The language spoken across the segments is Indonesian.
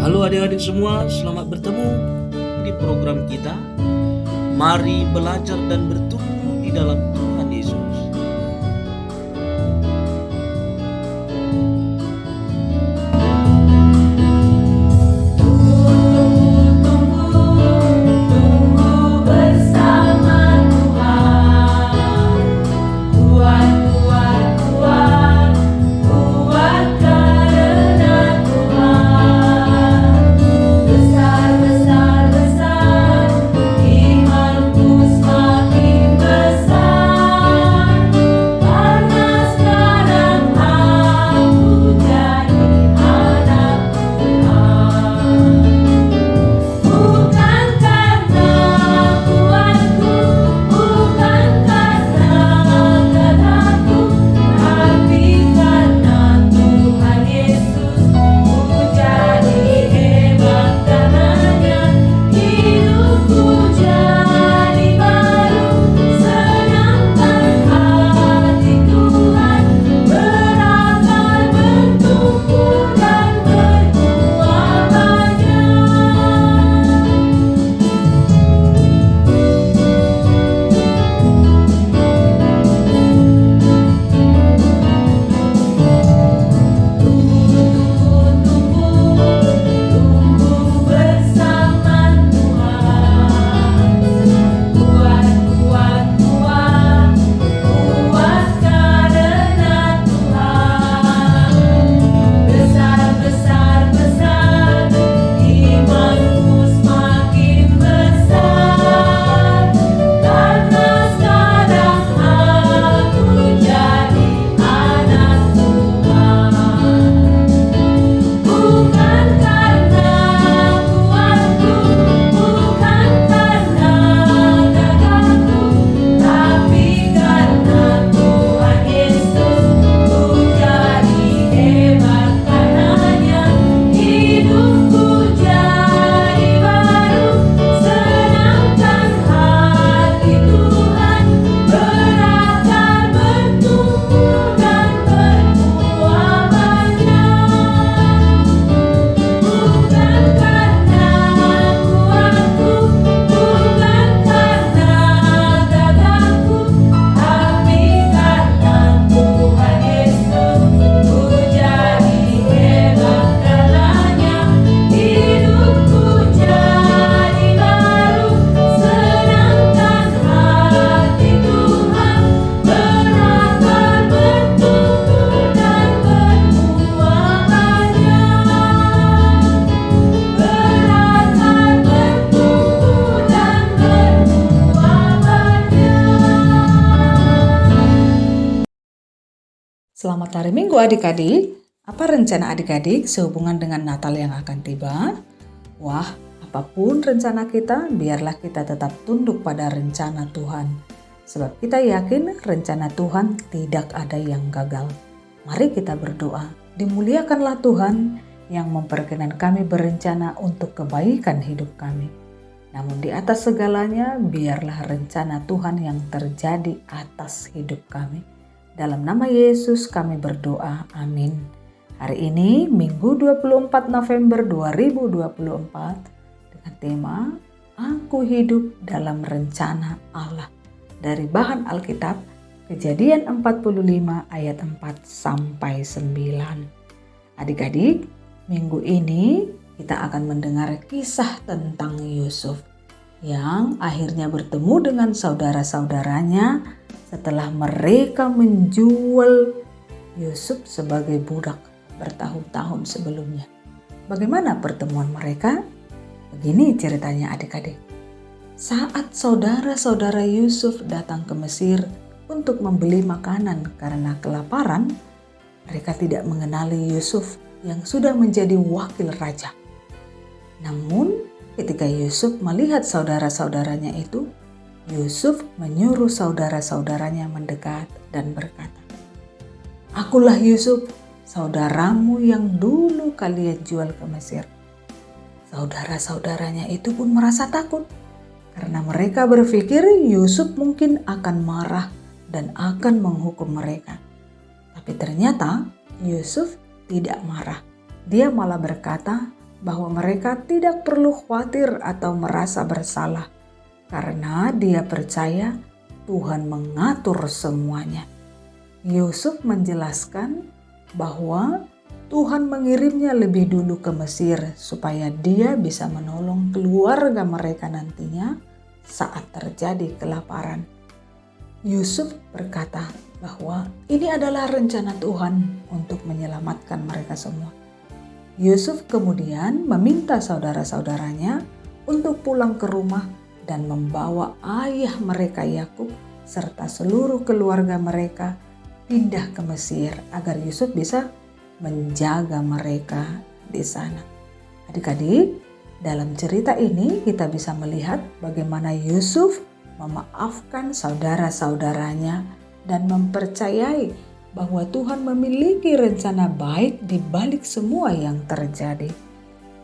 Halo adik-adik semua, selamat bertemu di program kita. Mari belajar dan bertumbuh di dalam Tuhan Yesus. Selamat hari Minggu adik-adik. Apa rencana adik-adik sehubungan dengan Natal yang akan tiba? Wah, apapun rencana kita, biarlah kita tetap tunduk pada rencana Tuhan. Sebab kita yakin rencana Tuhan tidak ada yang gagal. Mari kita berdoa. Dimuliakanlah Tuhan yang memperkenan kami berencana untuk kebaikan hidup kami. Namun di atas segalanya, biarlah rencana Tuhan yang terjadi atas hidup kami. Dalam nama Yesus kami berdoa, amin. Hari ini Minggu 24 November 2024 dengan tema Aku Hidup Dalam Rencana Allah. Dari bahan Alkitab Kejadian 45 ayat 4 sampai 9. Adik-adik, minggu ini kita akan mendengar kisah tentang Yusuf yang akhirnya bertemu dengan saudara-saudaranya setelah mereka menjual Yusuf sebagai budak bertahun-tahun sebelumnya. Bagaimana pertemuan mereka? Begini ceritanya adik-adik. Saat saudara-saudara Yusuf datang ke Mesir untuk membeli makanan karena kelaparan, mereka tidak mengenali Yusuf yang sudah menjadi wakil raja. Namun ketika Yusuf melihat saudara-saudaranya itu, Yusuf menyuruh saudara-saudaranya mendekat dan berkata, "Akulah Yusuf, saudaramu yang dulu kalian jual ke Mesir." Saudara-saudaranya itu pun merasa takut karena mereka berpikir Yusuf mungkin akan marah dan akan menghukum mereka. Tapi ternyata Yusuf tidak marah. Dia malah berkata, bahwa mereka tidak perlu khawatir atau merasa bersalah karena dia percaya Tuhan mengatur semuanya. Yusuf menjelaskan bahwa Tuhan mengirimnya lebih dulu ke Mesir supaya dia bisa menolong keluarga mereka nantinya saat terjadi kelaparan. Yusuf berkata bahwa ini adalah rencana Tuhan untuk menyelamatkan mereka semua. Yusuf kemudian meminta saudara-saudaranya untuk pulang ke rumah dan membawa ayah mereka Yakub serta seluruh keluarga mereka pindah ke Mesir agar Yusuf bisa menjaga mereka di sana. Adik-adik, dalam cerita ini kita bisa melihat bagaimana Yusuf memaafkan saudara-saudaranya dan mempercayai bahwa Tuhan memiliki rencana baik di balik semua yang terjadi.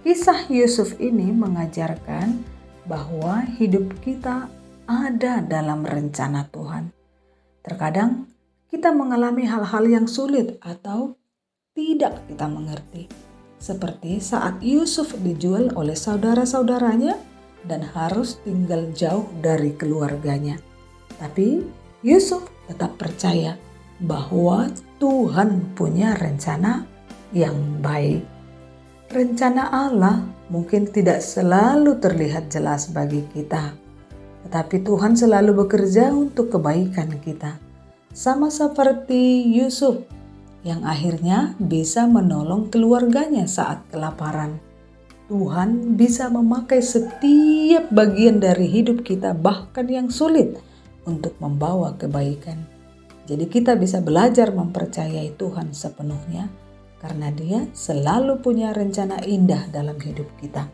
Kisah Yusuf ini mengajarkan bahwa hidup kita ada dalam rencana Tuhan. Terkadang kita mengalami hal-hal yang sulit atau tidak kita mengerti. Seperti saat Yusuf dijual oleh saudara-saudaranya dan harus tinggal jauh dari keluarganya. Tapi Yusuf tetap percaya bahwa Tuhan punya rencana yang baik. Rencana Allah mungkin tidak selalu terlihat jelas bagi kita, tetapi Tuhan selalu bekerja untuk kebaikan kita. Sama seperti Yusuf yang akhirnya bisa menolong keluarganya saat kelaparan. Tuhan bisa memakai setiap bagian dari hidup kita, bahkan yang sulit, untuk membawa kebaikan. Jadi kita bisa belajar mempercayai Tuhan sepenuhnya karena Dia selalu punya rencana indah dalam hidup kita.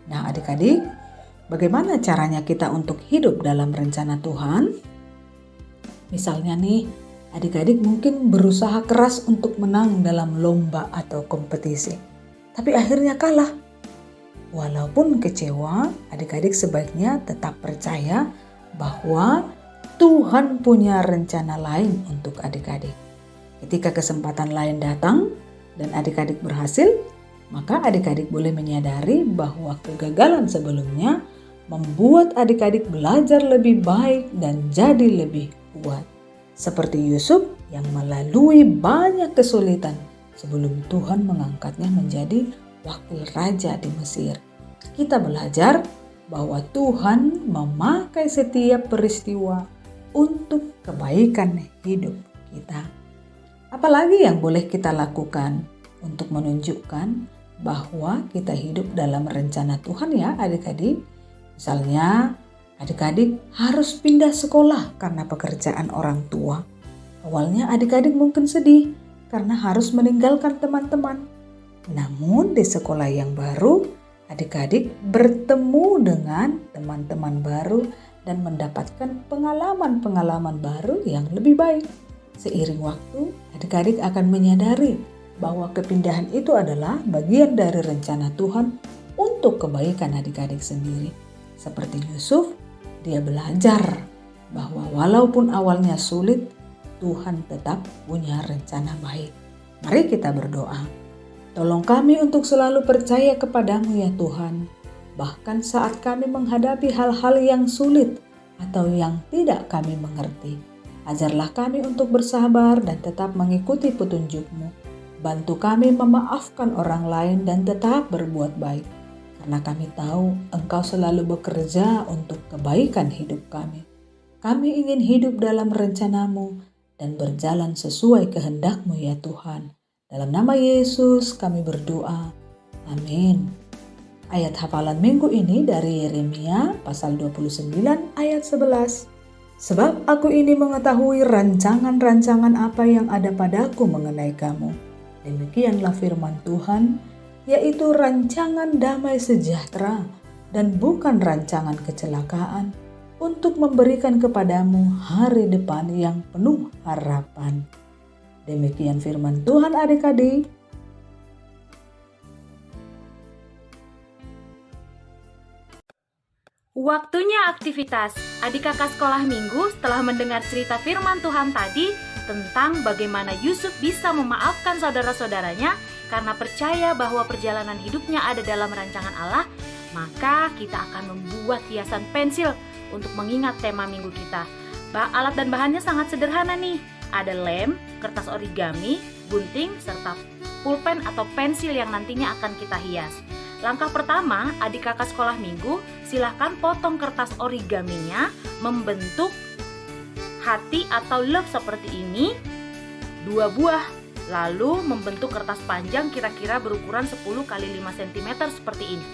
Nah, adik-adik, bagaimana caranya kita untuk hidup dalam rencana Tuhan? Misalnya nih, adik-adik mungkin berusaha keras untuk menang dalam lomba atau kompetisi, tapi akhirnya kalah. Walaupun kecewa, adik-adik sebaiknya tetap percaya bahwa Tuhan punya rencana lain untuk adik-adik. Ketika kesempatan lain datang dan adik-adik berhasil, maka adik-adik boleh menyadari bahwa kegagalan sebelumnya membuat adik-adik belajar lebih baik dan jadi lebih kuat. Seperti Yusuf yang melalui banyak kesulitan sebelum Tuhan mengangkatnya menjadi wakil raja di Mesir. Kita belajar bahwa Tuhan memakai setiap peristiwa untuk kebaikan hidup kita. Apalagi yang boleh kita lakukan untuk menunjukkan bahwa kita hidup dalam rencana Tuhan ya adik-adik? Misalnya adik-adik harus pindah sekolah karena pekerjaan orang tua. Awalnya adik-adik mungkin sedih karena harus meninggalkan teman-teman. Namun di sekolah yang baru, adik-adik bertemu dengan teman-teman baru dan mendapatkan pengalaman-pengalaman baru yang lebih baik. Seiring waktu, adik-adik akan menyadari bahwa kepindahan itu adalah bagian dari rencana Tuhan untuk kebaikan adik-adik sendiri. Seperti Yusuf, dia belajar bahwa walaupun awalnya sulit, Tuhan tetap punya rencana baik. Mari kita berdoa. Tolong kami untuk selalu percaya kepadamu ya Tuhan. Bahkan saat kami menghadapi hal-hal yang sulit atau yang tidak kami mengerti. Ajarlah kami untuk bersabar dan tetap mengikuti petunjuk-Mu. Bantu kami memaafkan orang lain dan tetap berbuat baik. Karena kami tahu Engkau selalu bekerja untuk kebaikan hidup kami. Kami ingin hidup dalam rencana-Mu dan berjalan sesuai kehendak-Mu ya Tuhan. Dalam nama Yesus kami berdoa. Amin. Ayat hafalan minggu ini dari Yeremia pasal 29 ayat 11. Sebab aku ini mengetahui rancangan-rancangan apa yang ada padaku mengenai kamu. Demikianlah firman Tuhan, yaitu rancangan damai sejahtera dan bukan rancangan kecelakaan, untuk memberikan kepadamu hari depan yang penuh harapan. Demikian firman Tuhan adik-adik. Waktunya aktivitas. Adik kakak sekolah minggu setelah mendengar cerita firman Tuhan tadi tentang bagaimana Yusuf bisa memaafkan saudara-saudaranya, Karena percaya bahwa perjalanan hidupnya ada dalam rancangan Allah, maka kita akan membuat hiasan pensil untuk mengingat tema minggu kita. Alat dan bahannya sangat sederhana nih. Ada lem, kertas origami, gunting, serta pulpen atau pensil yang nantinya akan kita hias. Langkah pertama, adik kakak sekolah minggu, silahkan potong kertas origaminya membentuk hati atau love seperti ini, 2 buah. Lalu membentuk kertas panjang kira-kira berukuran 10 x 5 cm seperti ini.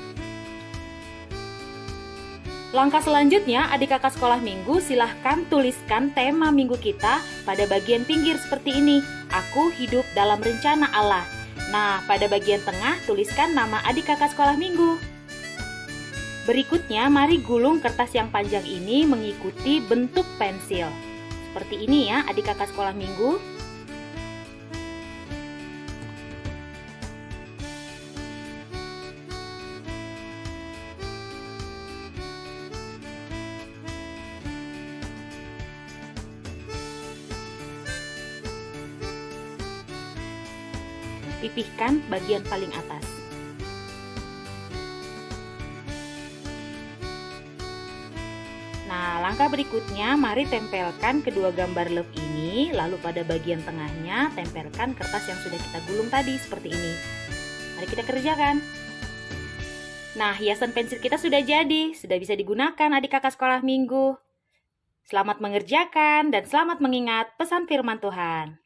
Langkah selanjutnya, adik kakak sekolah minggu silahkan tuliskan tema minggu kita pada bagian pinggir seperti ini. Aku hidup dalam rencana Allah. Nah, pada bagian tengah tuliskan nama adik kakak sekolah minggu. Berikutnya, mari gulung kertas yang panjang ini mengikuti bentuk pensil. Seperti ini ya, adik kakak sekolah minggu. Pipihkan bagian paling atas. Nah, langkah berikutnya mari tempelkan kedua gambar love ini, lalu pada bagian tengahnya tempelkan kertas yang sudah kita gulung tadi seperti ini. Mari kita kerjakan. Nah, hiasan pensil kita sudah jadi, sudah bisa digunakan adik kakak sekolah minggu. Selamat mengerjakan dan selamat mengingat pesan firman Tuhan.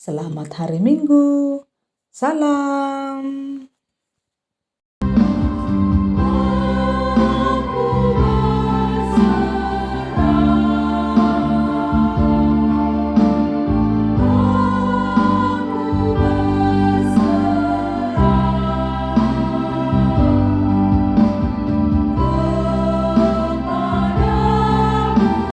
Selamat hari Minggu. Salam.